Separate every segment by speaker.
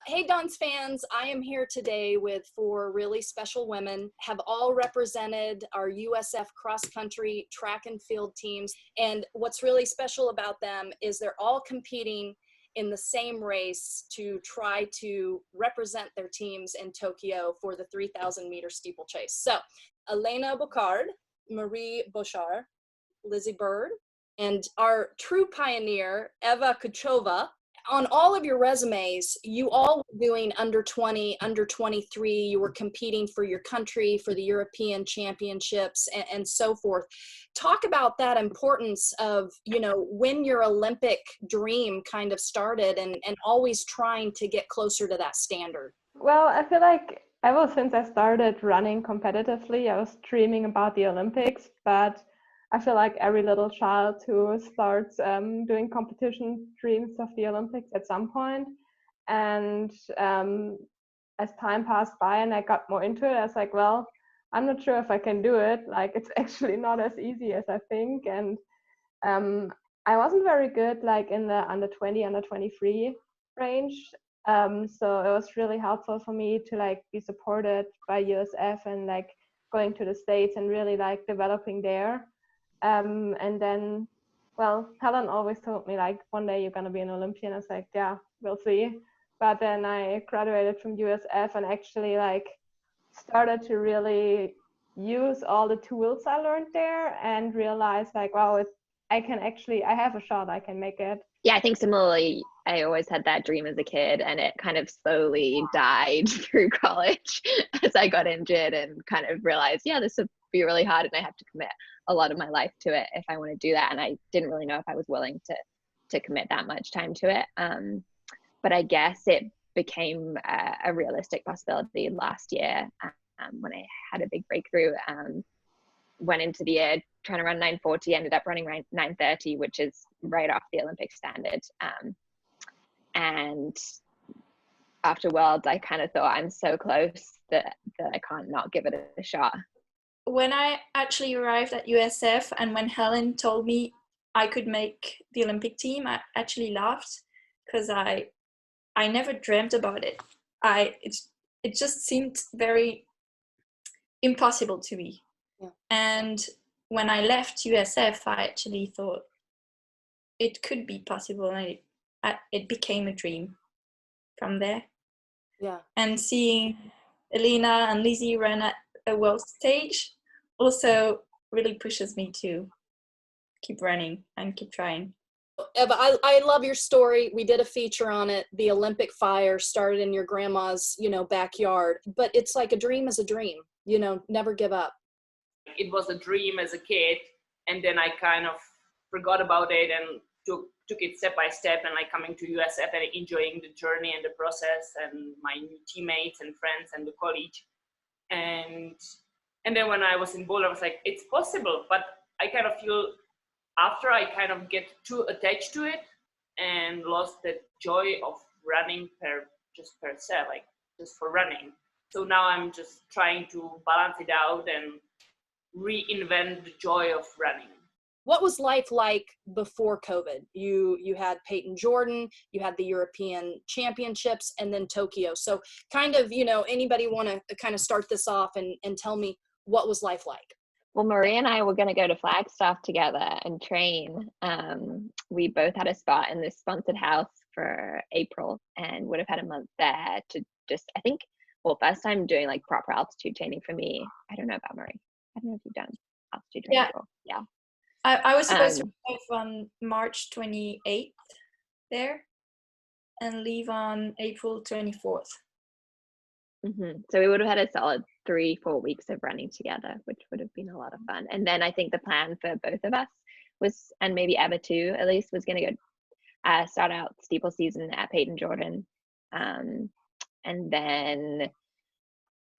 Speaker 1: Hey, Duns fans, I am here today with four really special women, have all represented our USF cross-country track and field teams. And what's really special about them is they're all competing in the same race to try to represent their teams in Tokyo for the 3,000 meter steeplechase. So Elena Burkard, Marie Bouchard, Lizzie Bird, and our true pioneer, Eva Krchova. On all of your resumes, you all were doing under 20, under 23. You were competing for your country, for the European championships, and so forth. Talk about that importance of, when your Olympic dream kind of started and always trying to get closer to that standard.
Speaker 2: Well, I feel like ever since I started running competitively, I was dreaming about the Olympics, but I feel like every little child who starts doing competition dreams of the Olympics at some point. And as time passed by and I got more into it, I was like, well, I'm not sure if I can do it. Like, it's actually not as easy as I think. And I wasn't very good, like in the under 20, under 23 range. So it was really helpful for me to like be supported by USF and like going to the States and really like developing there. And then, well, Helen always told me like, one day you're going to be an Olympian. I was like, yeah, we'll see. But then I graduated from USF and actually like started to really use all the tools I learned there and realized like, wow, I have a shot, I can make it.
Speaker 3: Yeah, I think similarly, I always had that dream as a kid and it kind of slowly died through college as I got injured and kind of realized, yeah, this would be really hard and I have to commit a lot of my life to it if I want to do that. And I didn't really know if I was willing to commit that much time to it. But I guess it became a realistic possibility last year when I had a big breakthrough. Went into the year trying to run 9:40, ended up running 9:30, which is right off the Olympic standard. And after Worlds, I kind of thought I'm so close that I can't not give it a shot.
Speaker 4: When I actually arrived at USF and when Helen told me I could make the Olympic team, I actually laughed because I never dreamt about it. It just seemed very impossible to me.
Speaker 1: Yeah.
Speaker 4: And when I left USF, I actually thought it could be possible, and it became a dream from there.
Speaker 1: Yeah.
Speaker 4: And seeing Elena and Lizzie run at a world stage also really pushes me to keep running and keep trying.
Speaker 1: Eva, I love your story. We did a feature on it. The Olympic fire started in your grandma's, backyard. But it's like a dream is a dream, never give up.
Speaker 5: It was a dream as a kid, and then I kind of forgot about it and took it step by step, and like coming to USF and enjoying the journey and the process and my new teammates and friends and the college. And then when I was in Boulder, I was like, it's possible, but I kind of feel after I kind of get too attached to it and lost the joy of running per se, like just for running. So now I'm just trying to balance it out and reinvent the joy of running.
Speaker 1: What was life like before COVID? You had Peyton Jordan, you had the European Championships, and then Tokyo. So kind of, anybody want to kind of start this off and tell me what was life like?
Speaker 3: Well, Marie and I were going to go to Flagstaff together and train. We both had a spot in this sponsored house for April and would have had a month there to just, I think, first time doing like proper altitude training for me. I don't know about Marie. I don't know if you've done altitude training before. Yeah.
Speaker 4: I was supposed to arrive on March 28th there and leave on April 24th.
Speaker 3: Mm-hmm. So we would have had a solid 3-4 weeks of running together, which would have been a lot of fun. And then I think the plan for both of us was, and maybe Eva too, at least, was going to go start out steeple season at Peyton Jordan. And then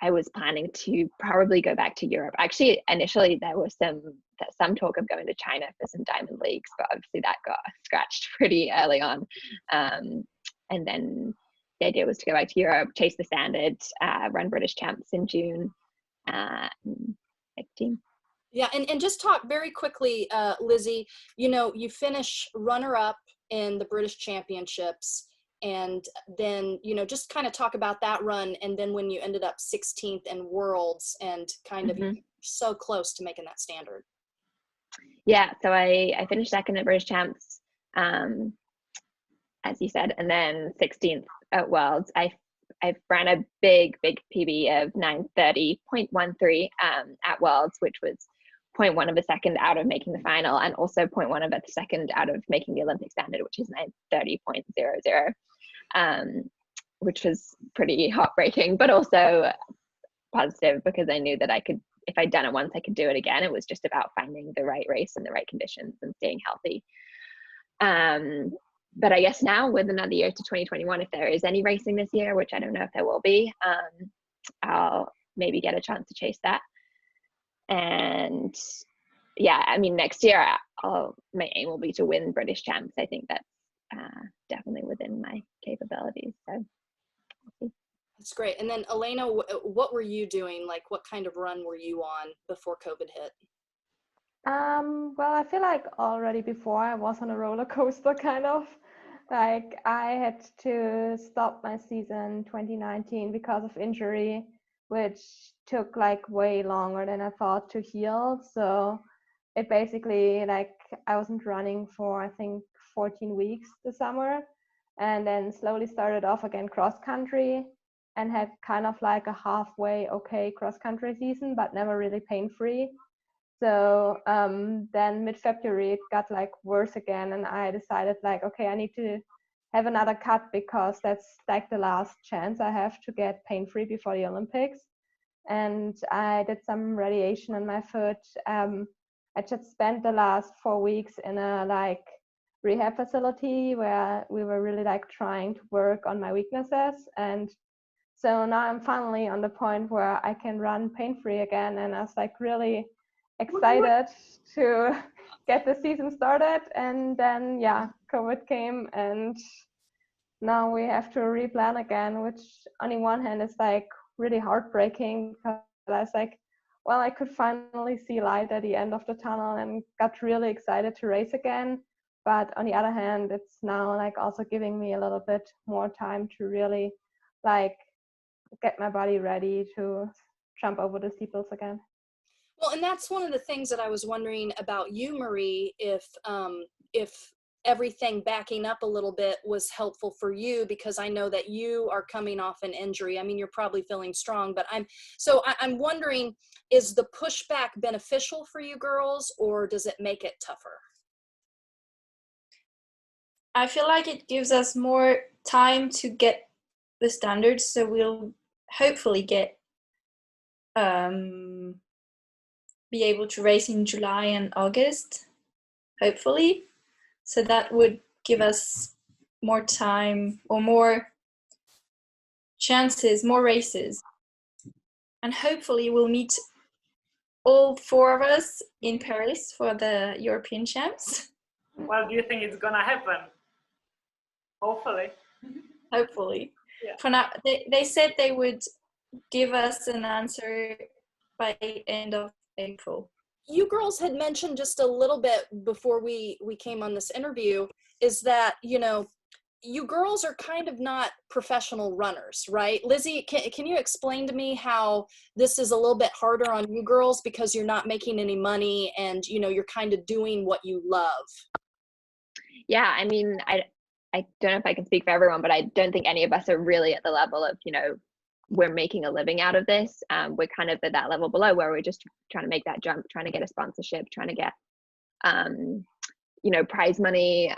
Speaker 3: I was planning to probably go back to Europe. Actually, initially there was some talk of going to China for some diamond leagues, but obviously that got scratched pretty early on. And then the idea was to go back to Europe, chase the standard, run British champs in June, make team.
Speaker 1: Yeah, and just talk very quickly, Lizzie, you finish runner-up in the British Championships, and then, you know, just kind of talk about that run, and then when you ended up 16th in Worlds and kind of so close to making that standard.
Speaker 3: Yeah, so I finished second at British Champs, as you said, and then 16th at Worlds. I ran a big PB of 9:30.13 at Worlds, which was 0.1 of a second out of making the final, and also 0.1 of a second out of making the Olympic standard, which is 9:30.00, which was pretty heartbreaking, but also positive because I knew that I could, if I'd done it once, I could do it again. It was just about finding the right race and the right conditions and staying healthy. But I guess now with another year to 2021, if there is any racing this year, which I don't know if there will be, I'll maybe get a chance to chase that. And yeah, I mean, next year my aim will be to win British Champs. I think that's definitely within my capabilities. So we'll see.
Speaker 1: That's great. And then Elena, what were you doing? Like, what kind of run were you on before COVID hit?
Speaker 2: Well, I feel like already before I was on a roller coaster, kind of. Like, I had to stop my season 2019 because of injury, which took like way longer than I thought to heal. So it basically, like, I wasn't running for, I think, 14 weeks this summer, and then slowly started off again cross country, and had kind of like a halfway okay cross country season, but never really pain free. So then mid-February it got like worse again, and I decided like, okay, I need to have another cut because that's like the last chance I have to get pain-free before the Olympics. And I did some radiation on my foot. I just spent the last 4 weeks in a like rehab facility where we were really like trying to work on my weaknesses. And so now I'm finally on the point where I can run pain-free again, and I was like really excited to get the season started. And then yeah, COVID came, and now we have to replan again, which on the one hand is like really heartbreaking because I was like, well, I could finally see light at the end of the tunnel and got really excited to race again. But on the other hand, it's now like also giving me a little bit more time to really like get my body ready to jump over the steeples again.
Speaker 1: Well, and that's one of the things that I was wondering about you, Marie, if everything backing up a little bit was helpful for you, because I know that you are coming off an injury. I mean, you're probably feeling strong, but I'm wondering, is the pushback beneficial for you girls, or does it make it tougher?
Speaker 4: I feel like it gives us more time to get the standards, so we'll hopefully be able to race in July and August, hopefully. So that would give us more time or more chances, more races. And hopefully we'll meet all 4 of us in Paris for the European Champs.
Speaker 5: Well, do you think it's gonna happen? Hopefully.
Speaker 4: Hopefully.
Speaker 5: Yeah.
Speaker 4: For now, they said they would give us an answer by end of April.
Speaker 1: You girls had mentioned just a little bit before we came on this interview, is that, you know, you girls are kind of not professional runners, right? Lizzie, can you explain to me how this is a little bit harder on you girls because you're not making any money and, you know, you're kind of doing what you love?
Speaker 3: Yeah, I mean, I don't know if I can speak for everyone, but I don't think any of us are really at the level of, you know, we're making a living out of this. We're kind of at that level below where we're just trying to make that jump, trying to get a sponsorship, trying to get, you know, prize money,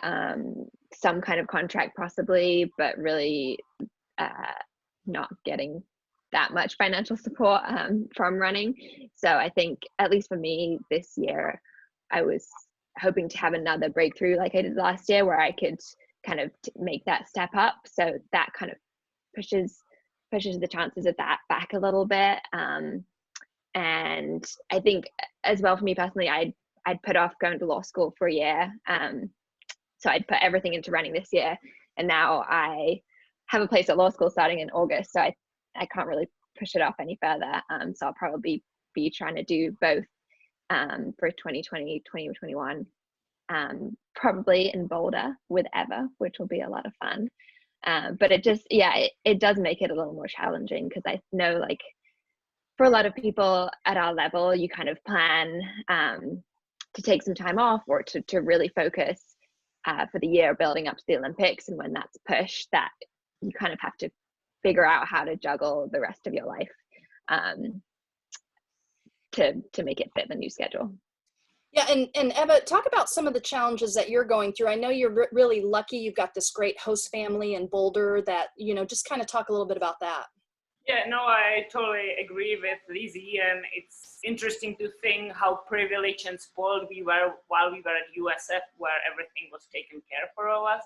Speaker 3: some kind of contract possibly, but really not getting that much financial support from running. So I think, at least for me this year, I was hoping to have another breakthrough like I did last year, where I could kind of make that step up. So that kind of pushes the chances of that back a little bit. And I think as well for me personally, I'd put off going to law school for a year. So I'd put everything into running this year, and now I have a place at law school starting in August. So I can't really push it off any further. So I'll probably be trying to do both for 2020, 2021, probably in Boulder with Eva, which will be a lot of fun. But it just, yeah, it does make it a little more challenging, because I know, like, for a lot of people at our level, you kind of plan to take some time off, or to really focus for the year building up to the Olympics. And when that's pushed, that you kind of have to figure out how to juggle the rest of your life to make it fit the new schedule.
Speaker 1: Yeah, and Eva, talk about some of the challenges that you're going through. I know you're really lucky. You've got this great host family in Boulder that, just kind of talk a little bit about that.
Speaker 5: Yeah, no, I totally agree with Lizzie, and it's interesting to think how privileged and spoiled we were while we were at USF, where everything was taken care for of us.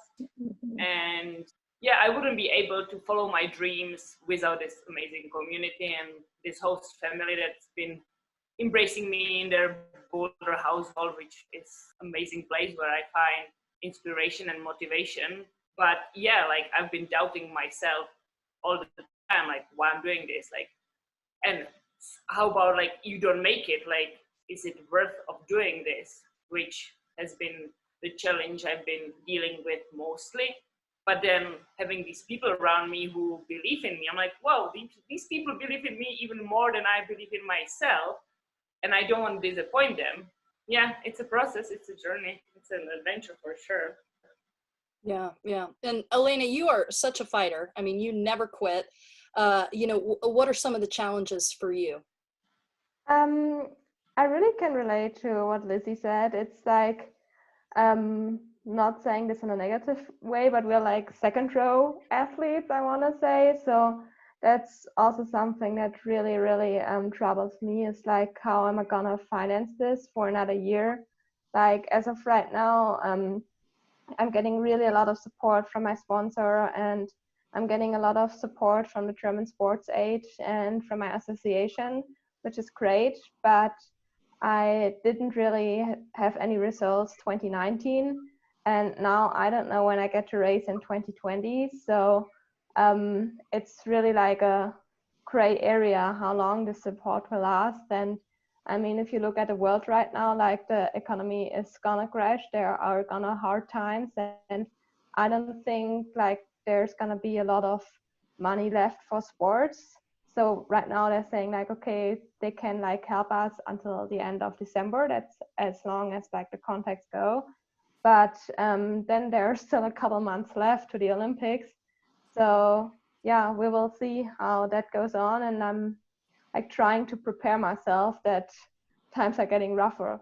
Speaker 5: And yeah, I wouldn't be able to follow my dreams without this amazing community and this host family that's been embracing me in their Boulder household, which is an amazing place where I find inspiration and motivation. But yeah, like, I've been doubting myself all the time, like, why I'm doing this, like, and how about, like, you don't make it, like, is it worth of doing this, which has been the challenge I've been dealing with mostly. But then having these people around me who believe in me, I'm like, wow, these people believe in me even more than I believe in myself, and I don't want to disappoint them. Yeah, it's a process, it's a journey, it's an adventure for sure.
Speaker 1: Yeah, yeah. And Elena, you are such a fighter. I mean, you never quit. What are some of the challenges for you?
Speaker 2: I really can relate to what Lizzie said. It's like, not saying this in a negative way, but we're like second row athletes, I want to say. So that's also something that really, really troubles me, is like, how am I gonna finance this for another year? Like, as of right now, I'm getting really a lot of support from my sponsor, and I'm getting a lot of support from the German Sports Aid and from my association, which is great. But I didn't really have any results 2019, and now I don't know when I get to race in 2020. So it's really like a gray area how long the support will last. And I mean, if you look at the world right now, like, the economy is gonna crash. There are gonna hard times, and I don't think like there's gonna be a lot of money left for sports. So right now they're saying like, okay, they can like help us until the end of December. That's as long as like the contacts go. But then there's still a couple months left to the Olympics. So yeah, we will see how that goes on. And I'm like trying to prepare myself that times are getting rougher.